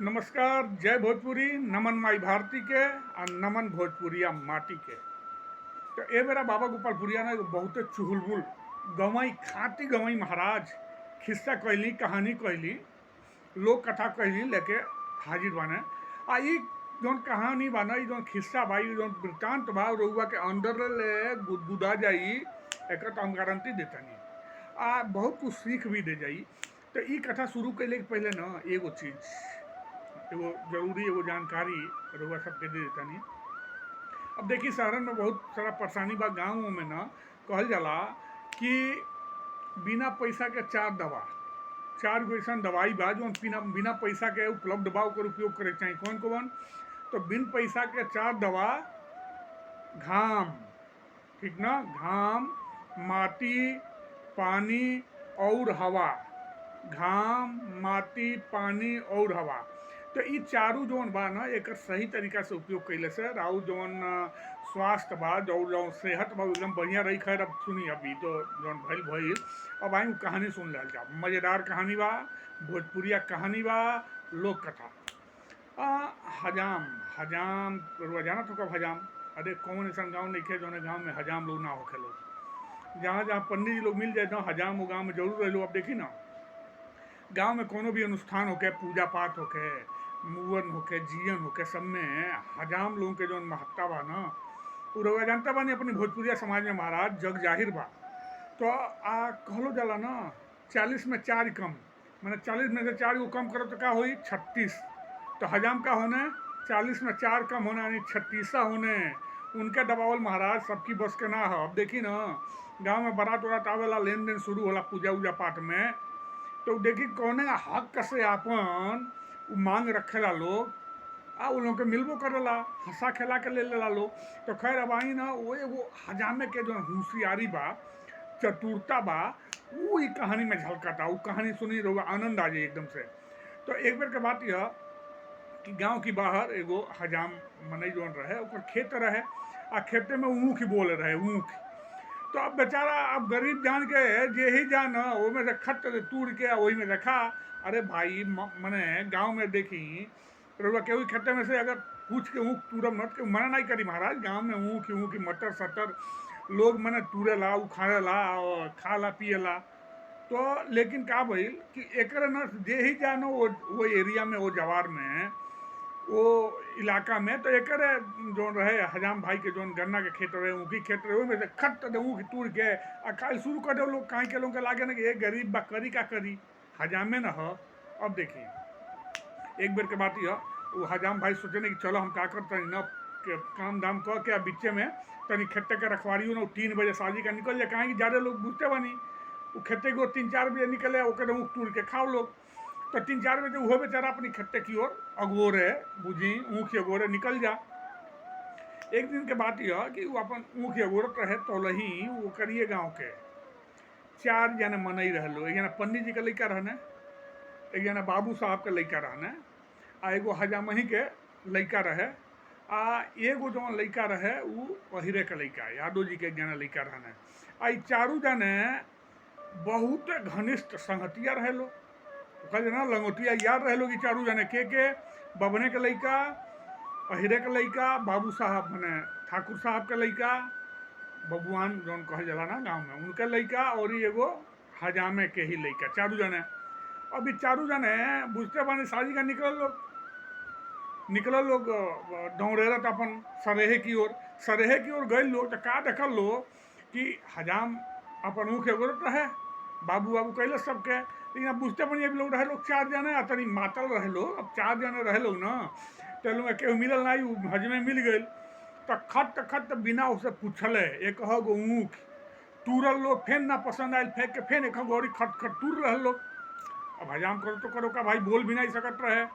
नमस्कार, जय भोजपुरी, नमन माई भारती के आ नमन भोजपुरिया माटी के। तो ए मेरा बाबा गोपालपुरिया ने बहुते चुहलबुल गवई खाती गवई महाराज खिस्सा कहली, कहानी कहली, लोक कथा कहली लेके हाजिर बाने। आ ई जौन कहानी बाना, ई जौन खिस्सा बा, ई जौन वृत्तांत बा, रउआ के अंदर ले गुदगुदा जाई, एकर तो हम गारंटी देतानी। आ बहुत कुछ सीख भी दे जाई। तो ई कथा शुरू कैले के पहले ना एगो चीज, एगो जरूरी एगो जानकारी रउआ सबके दे देतानी। अब देखी शहरन में बहुत सारा परेशानी बा। गाँव में ना कहल जाला कि बिना पैसा के चार दवा, चार गो ऐसा दवाई बा जो बिना पैसा के उपलब्ध बा, ओकर उपयोग करे के चाही। कौन कौन? तो बिन पैसा के चार दवा: घाम, ठीक ना, घाम, माटी, पानी और हवा। घाम, माटी, पानी और हवा। तो ई चारू जौन बा ना, एकर सही तरीका से उपयोग कैले से राउ जौन स्वास्थ्य बा, जौन सेहत बा, एकदम बढ़िया रही। खैर अब सुनी, अभी तो जौन भइल भइल। अब आई कहानी सुन लिया जा। मज़ेदार कहानी बा, भोजपुरिया कहानी बा, लोक कथा। हजाम, हजाम रउआ जानत हो कब हजाम? अरे कौन ऐसा गाँव नहीं खे जौन गाँव में हजाम लोग ना होखे। लोग जहाँ जहाँ पंडित जी लोग मिल जाए ना, हजाम वो गाँव में जरूर रह लो। अब देखी ना, गांव में कोनो भी अनुष्ठान होके, पूजा पाठ होके, मुवन होके, जियन होके, सब में हजाम लोगों के जौन महत्ता बा ना, उ रउआ जानता बानी अपनी भोजपुरिया समाज में महाराज जग जाहिर बा। तो कहलो जाला ना, 40 में 4 कम, मैंने 40 में से 4 को कम करो तो क्या हुई? 36। तो हजाम का होने 40 में 4 कम होने यानी 36 होने। उनके दबावल महाराज सबकी बस के ना हो। अब देखी ना, गांव में बारात वारात आवेला, लेन देन शुरू होला पूजा उजा पाठ में। तो देखी कौने हक से आपन मांग रखेला लोग, आ उन लोग के मिलबो करेला, हंसा खेला के ले लेला लोग। तो खैर अब आई ना, वो एगो हजामे के जो होशियारी बा, चतुरता बा, वो ई कहानी में झलकता। वो कहानी सुनी रहुआ आनंद आ जाए एकदम से। तो एक बेर के बात यह कि गांव की बाहर एगो हजाम मनई जोन रहे, ओकर खेत रहे, आ खेते में ऊख बोले रहे, ऊख। तो अब बेचारा, अब गरीब जान के जे ही जान वो में से खट तूड़ के वही में रखा। अरे भाई मने गांव में देखी रउआ केहू खेते में से अगर पूछ के ऊँख तूरब मत के मना नहीं करी महाराज। गांव में ऊँख ऊँख मटर सटर लोग मने तूरेला, उखाड़ेला और खाला पियला। तो लेकिन का भइल कि एकर न जे ही जानो वो एरिया में, वो जवार में, वो इलाका में, तो एक जो रहे हजाम भाई के जो गन्ना के खेत रहे, ऊँखी खेत रहे, में से खट दे ऊँख तूड़ के आ खाए शुरू कर दे लोग। कहीं के लोग के लागे ना कि एक गरीब बा, करी का करी, हजामे न हो। अब देखिए एक बेर के बात यह, वो हजाम भाई सोचे नहीं कि चलो हम का करते न काम दाम कर के बिच्चे में तनी खेते के रखवारी हो 3 बजे साजी का निकल जाए। कहीं कि ज़्यादा लोग बुझते बनी, वो खेते को 3-4 बजे निकले, ओकर ऊँख तूड़ के खाओ लोग। तो 3-4 बजे वो बेचारा अपनी खेते की ओर अगोरे बुझी ऊँख अगोरे निकल जा। एक दिन के बात यह कि वो अपन ऊँख अगोरत रहे, तो लही वो करिए गाँव के 4 जने मनई रह लो। एक जना पंडित जी के लड़का रहने, एक जना बाबू साहब के लड़का रहने, आ एगो हजामही के लड़का रहे, आ एगो जो लड़का रहे वो पहिरे के लड़का, यादव जी के एक जना लड़का रहने। आ ई चारू जने बहुत घनिष्ठ संगतिया रहे लो। कहल ना लंगोटिया याद रहे लोग चारू जने के बबने के लड़का, अहिरे के लड़का, बाबू साहब मने ठाकुर साहब के लड़का, बबुआन जौन कहल जाला ना गाँव में, उनके लड़का, और एगो हजामे के ही लड़का, चारू जने। अभी चारू जने बुझते बानी शादी का निकलल लोग दौड़ेरत अपन सरेहे की ओर। सरेहे की ओर गए लोग तो का देखल लोग कि हजाम अपन ऊँख एगोरत रहे, बाबू बाबू कैले सबके। लेकिन अब बुझते बनी अभी लोग रहे लोग 4 जने, तनी मातल रहे लोग। अब 4 जने रहे लोग ना, तो लोग केहू मिलल नहीं, हजमे मिल गए। तो खट बिना उसे पूछले एक गो ऊँख तूरल लोग। फेन ना पसंद आयल, फेंक के फेन एक गौरी खट तूर रहे लोग। अब हजाम करो तो करो का भाई, बोल भी नहीं सकत रहे,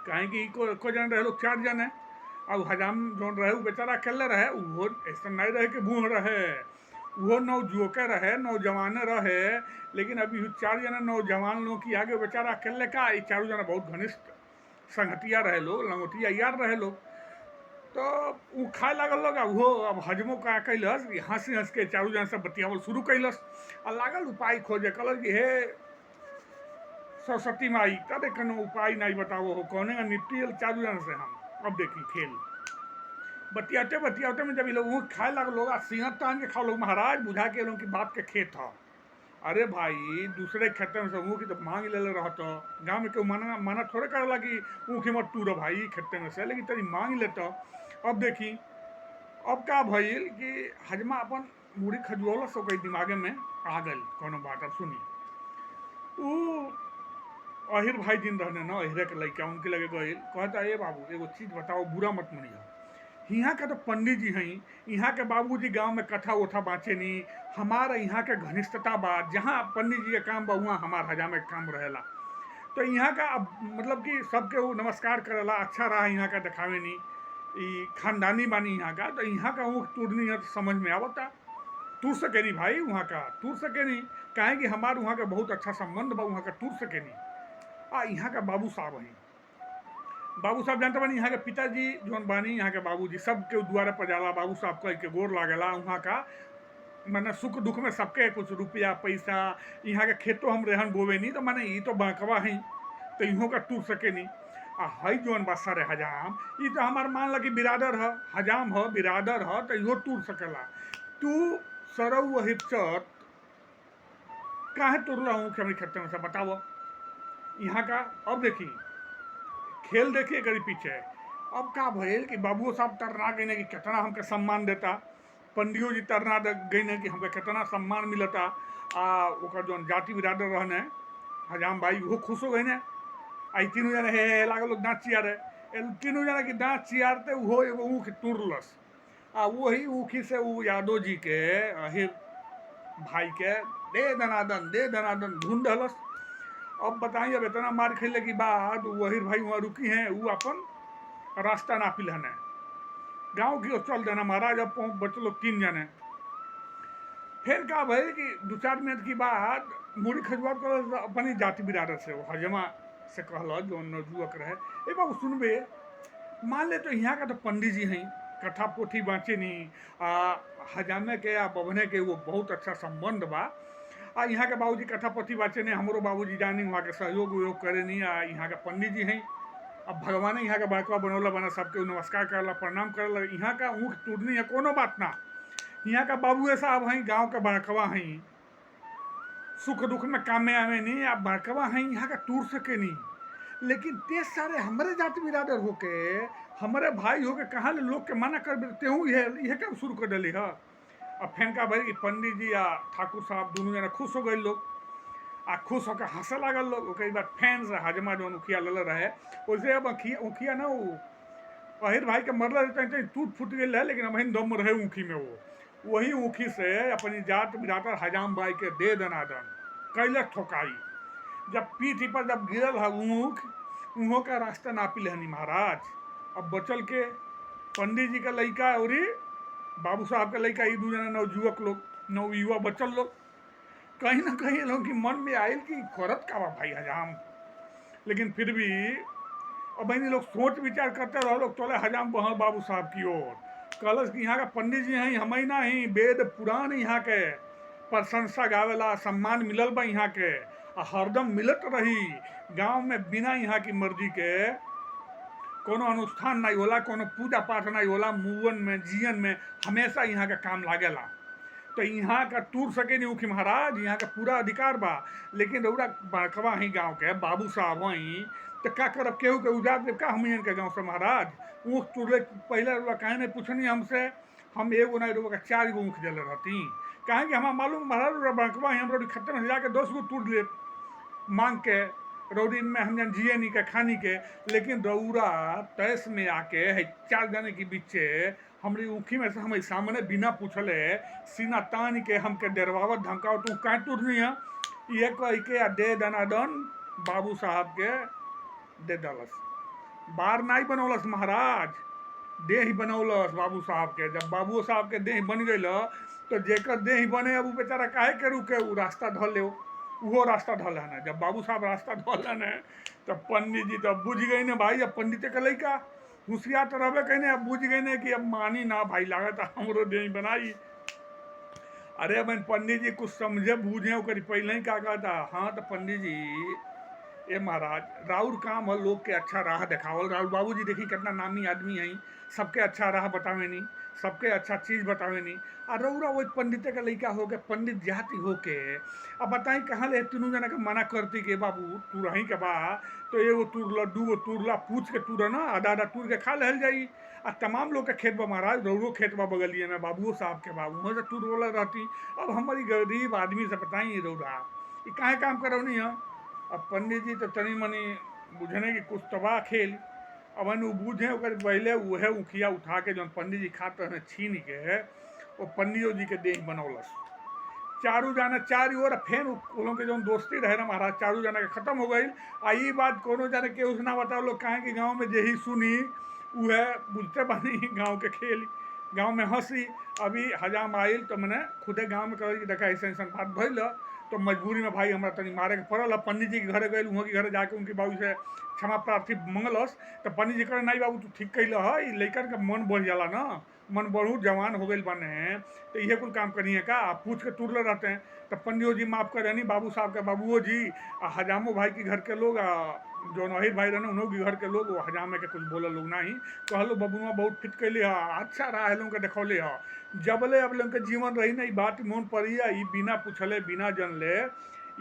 कहें कि एको जन रहे लोग 4 जने। और हजाम जौन रहे वो बेचारा अकेले रहे, वो ऐसा नहीं रहे कि बूढ़ रहे, वो नौजुवके रहे, नौजवाने रहे। लेकिन अभी 4 जने नौजवान लोग की आगे बेचारा अकेले का, ये चारों जना बहुत घनिष्ठ संगतिया रहे लोग, लंगोटिया यार रहे लोग। तो वो खाए लागल लोग। वो अब हजमो का कैलस, हंसी हंस के चारू जन सब बतियावल शुरू कैलस, आ लागल उपाय खोजे। कहल कि हे सरस्वती माई तब कनो उपाय नहीं बताओ हो कौने का निपटी चालू जन से हम। अब देखी खेल बतियाते बतियाते में जब ये लोग खाए लग लोग सिंहत तान के खाओ लोग महाराज बुझा के लोग की बाप के खेत था। अरे भाई दूसरे खेते में से ऊँख तो मांग ले रहता गाँव में क्यों मना मना थोड़े करला कि ऊँख मत टूर भाई खेते में से, लेकिन तेरी मांग लेता। अब देखी अब का भइल कि हजमा अपन मुड़ी खजुआला सो कई दिमागे में आ गई कोनो बात। अब सुनी ऊ अहिर भाई दिन रहने ना अहिरे के लड़का उनके लगे गई कहता ए बाबू एगो चीज बताओ बुरा मत मनिया। यहाँ के तो पंडित जी हैं, यहाँ के बाबूजी गांव में कथा उथा बाँचे नहीं, हमारा यहाँ के घनिष्ठता बा जहाँ पंडित जी के काम बा वहाँ हमार हजामे के काम रहेला। तो यहाँ का अब मतलब कि सबके वो नमस्कार करेला अच्छा रहा यहाँ का दिखावे नहीं ई खानदानी बानी यहाँ का। तो यहाँ का ऊँख टूटनी है तो समझ में आवता टूट सके नहीं भाई वहाँ का टूट सके नहीं काहे कि हमारे वहाँ का बहुत अच्छा संबंध बा वहाँ का टूट सके नहीं। यहाँ का बाबू साहब हैं, बाबू साहब जानते बानी यहाँ के पिताजी जौन बानी यहाँ के बाबूजी सबके द्वारा पजाला बाबू साहब कह के गोर लागेला। वहाँ का मैंने सुख दुख में सबके कुछ रुपया पैसा यहाँ के खेतों हम रेहन बोवे नहीं तो मैंने ये तो बाँकवा है तो इहों का टूट सके नहीं। आ हई जौन बा सर हजाम ये तो हमार मान लगी बिरादर है हजाम है बिरादर है तो इहो टूट सकेला। तू सरऊ वही चत काहे तुरला हूँ कि हमारे खेते में से बताओ यहाँ का। अब देखी खेल देखिए करी पीछे अब का भइल कि बाबू साहब तरना गई कि कितना हमके सम्मान देता, पंडियो जी तरना गई कि हमके कितना सम्मान मिलता। ओकर जौन जाति बिरादर रहने हजाम भाई वो खुश हो गई ने। आई तीनों जने हे लागल लोग दाँत चियारे तीनों जना की दाँत चियारते वो एगो ऊँख तुरलस। वही ऊँखी से वो यादव जी के अहिर भाई के दे दनादन ढूंढ दलस। अब बताइए अब इतना मार खेलने की बाद वहीर भाई वहाँ रुकी हैं वो अपन रास्ता ना पिलहन है गाँव की ओर चल देना महाराज। अब पहुँच बचे लोग 3 जने। फिर का भाई कि 2-4 मिनट की बाद मुड़ी खजुआ कर अपनी जाति बिरादर से वो हजमा से कहला जो नौजुवक रहे ए बाबू सुनबे मान ले तो यहाँ का तो पंडित जी हैं कथा पोथी बाँचे नहीं हजामे के या बभने के वो बहुत अच्छा संबंध बा। यहाँ के बाबूजी कथा पोथी बाँचे नहीं हमरो बाबूजी जानी वहाँ के सहयोग उयोग करे नहीं। यहाँ के पंडित जी हैं अब भगवान यहाँ का बाकवा बनौला बना सबके नमस्कार करला प्रणाम करला। यहाँ का ऊँख टूटनी है कोनो बात ना। यहाँ का बाबू साहब हैं गाँव का बड़कवा हैं सुख दुख में काम में आवे नहीं आप बड़कवा हैं यहाँ का टूट सके नहीं। लेकिन ते सारे हमारे जाति बिरादर होके हमारे भाई होके कहाँ ले लोग के मना कर देते हूँ यह क्या शुरू कर डली है। अब फैन का भाई कि पंडित जी या ठाकुर साहब दोनों जना खुश हो गए लोग खुश होकर हंसे लागल लोग। कई बार फैन से हजमा जो उखिया लल रहे वैसे अब उखिया ना वो अहिर भाई के मरल रहते टूट फूट गई है लेकिन अब दम रहे ऊँखी में वो वही ऊँखी से अपनी जात बिरादर हजाम भाई के दे दनादन कैलक ठोकाई। जब पीठी पर जब गिरल है ऊँख ऊँहों का रास्ता ना पिलहनी महाराज। अब बचल के पंडित जी का लड़का और बाबू साहब का लड़का ये 2 जना नवजुवक लोग नवयुवा बचल लोग कहीं ना कहीं लोगों की मन में आयल कि करत का भाई हजाम। लेकिन फिर भी अब इन लोग सोच विचार करते रहो लोग चले हजाम बहल बाबू साहब की ओर कलश की यहाँ का पंडित जी हैं हम ही ना ही वेद पुराण यहाँ के प्रशंसा गावेला सम्मान मिलल बा यहाँ के हरदम मिलत रही। गांव में बिना यहाँ की मर्जी के कोनो अनुष्ठान नहीं होला कोनो पूजा पाठ नहीं होला मुवन में जियन में हमेशा यहाँ का काम लागेला। तो यहाँ का टूट सके नहीं उखी महाराज यहाँ का पूरा अधिकार बा। लेकिन रउरा बड़कवा ही गाँव के बाबू साहब वहीं तो का करब केहू के उजाड़ देव का हम के गाँव से महाराज। ऊँख टूटले पहले रुआ काहे नहीं पूछनी हमसे हम एगो नहीं रुआ का 4 गो ऊँख जले रहती कहे कि हमारा मालूम महाराज रुआ बड़कवा ही हम रोटी खत्म में जाके 10 गो टूट ले मांग के रौदी में हम जन जिए नहीं के खानी के। लेकिन रौरा तैस में आके है 4 जने के बीचे हमारी ऊँखी में से हमारे सामने बिना पूछले सीना तान के हमके डरवावत धमकाव तू कहाँ टूटनी है ये कह के दे दनादन बाबू साहब के दे दलस। बार नहीं बनौलस महाराज देह बनौलस बाबू साहब के। जब बाबू साहब के देह बन गई तो जेकर देह बने अब बेचारा काहे के रुके वो रास्ता धल ले वो रास्ता ढलन है। जब बाबू साहब रास्ता ढलन है तब पंडित जी तब बुझ गई ने भाई अब पंडित के लड़का होशियार तो रहे कहने अब बुझ गई ने कि अब मानी ना भाई लागत हमरो देह बनाई। अरे अब पंडित जी कुछ समझे बूझे ओकर पहले ही का कहता हाँ तो पंडित जी ए महाराज, राउर काम है लोग के अच्छा राह देखावल। राउर बाबूजी देखी कितना नामी आदमी है, सबके अच्छा राह बतावे नहीं, सबके अच्छा चीज बतावे नहीं। आ रउरा वही पंडित का लड़का हो के, पंडित जाति हो के, अब बताई कहाँ ले तीनों जना के मना करती के बाबू तू रही के बा तो एगो तुरला दूगो तुरला पूछ के तुर ना आधा आधा तुर के खा लहल जाई। आ तमाम लोग के खेत बा महाराज, रउरो खेत बा बगलिए में, बाबुओ साहब के बाबू वहाँ से तुर वाला रहती। अब हमारी गरीब आदमी से बताई रउरा ये काहे काम करौनी है। अब पंडित जी तो तनी मनी बुझने की कुछ तबाह खेल, अब उ बूझे ओकर पहले वह उखिया उठा के जौन पंडित जी खाते हैं छीन के वो पंडियो जी के देह बनौलस। चारू जाना चार ओर फेन उन के जौन दोस्ती रहे ना महाराज, चारू जाना के खत्म हो गई। आ ई बात कोनो जाने के उसना बताओ लोग कहें कि गांव में जही सुनी वह बुझते बानी गांव के खेल, गांव में हंसी। अभी हजाम आइल तो मैंने खुदे गांव में कह देखा ऐसा ऐसा बात भइल तो मजबूरी में भाई हमरा तनी मारे के पड़ल। पंडित जी के घरे गए, वहाँ के घरे जाके उनके बाबू से क्षमा प्रार्थी मंगलस तो पंडित जी कहे नहीं बाबू तू ठीक कैल है, लड़कन का मन बढ़ जाला ना, मन बढ़ू जवान हो गई बने तो ये कुल काम करिए का, आप पूछ के तुरले रहते हैं। तो पंडियो जी माफ करे नहीं, बाबू साहब के बाबुओ जी हजामो भाई के घर के लोग जो नहिर भाई रहने उन्हों के घर के लोग वो हजामे के कुछ बोल लोग नहीं कहलो बबुआ बहुत फिट कैले है, अच्छा रहा है लोग के देखौले है। जबले अब लोग के जीवन रही ना बात मन पड़ी है, बिना पूछले बिना जनले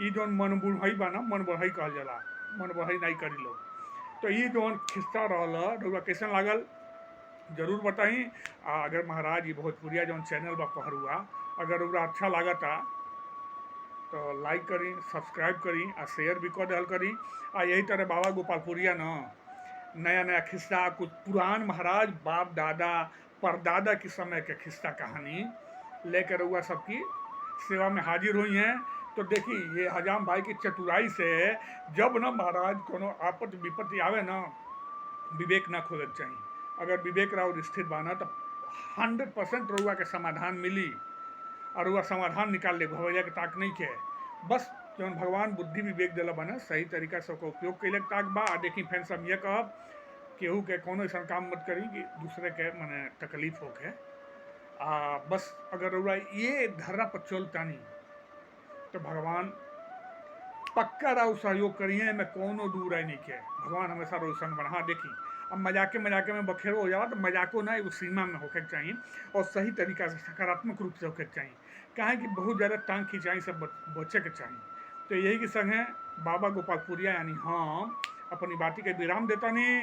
ई जौन मन बुढ़ई बा ना, मन बढ़ई कहल जाला, मन बढ़ई नहीं करी लोग। तो ये जौन खिस्सा रहा रउआ कैसन लागल जरूर बताई। अगर महाराज ये भोजपुरिया जौन चैनल बा पहरुआ अगर रउआ अच्छा लागता तो लाइक करी, सब्सक्राइब करी और शेयर भी कर दल करी। आ यही तरह बाबा गोपालपुरिया न नया नया खिस्सा कुछ पुरान महाराज बाप दादा परदादा के समय के खिस्सा कहानी लेकर रउआ सबकी सेवा में हाजिर हुई हैं। तो देखी ये हजाम भाई की चतुराई से जब न महाराज कोनो आपत्ति विपत्ति आवे न विवेक न खोलक चाहिए। अगर विवेक राव स्थित बाना तो 100% रउआ के समाधान मिली और वह समाधान निकाल ले भवैया के ताक नहीं के। बस जौन भगवान बुद्धि विवेक दिला बना सही तरीका से उपयोग कैले ताक बा। देखी फैन सब ये कहब केहू के कोनो ऐसा काम मत करी कि दूसरे के मने तकलीफ होके। बस अगर रउआ ये धर्रा पर चलता नहीं तो भगवान पक्का राव सहयोग करिए, में कोनो दूर है नहीं के, भगवान हमेशा रोशन बना। हाँ देखी अब मजाके मजाके में बखेरो हो जावा तो मजाको ना एगो सीमा में होके चाहिए और सही तरीका से सकारात्मक रूप से होके चाहिए, कहें कि बहुत ज़्यादा टांग खिंचाई से बचे के चाहिए। तो यही के संग है बाबा गोपालपुरिया यानी हम अपनी बाती के विराम देता नहीं।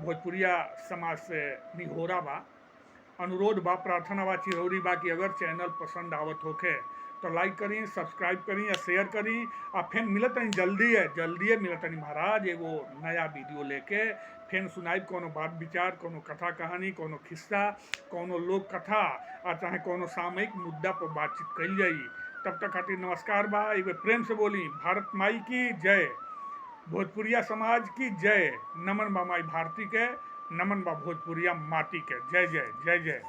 भोजपुरिया समाज से निहोरा बा, अनुरोध बा, प्रार्थना बा, चिरौरी बा कि अगर चैनल पसंद आवत होके तो लाइक करी, सब्सक्राइब करी या शेयर करी। फिर मिलत नहीं जल्दी मिलत नहीं महाराज एगो नया वीडियो लेके फिर सुनाई कोनो बात विचार, कोनो कथा कहानी, कोनो खिस्सा, कोनो लोक कथा और चाहे कोनो सामयिक मुद्दा पर बातचीत कल जाई। तब तक खातिर नमस्कार बा, एक प्रेम से बोली भारत माई की जय, भोजपुरिया समाज की जय, नमन बा माई भारती के, नमन बा भोजपुरिया माटी के, जय जय जय जय।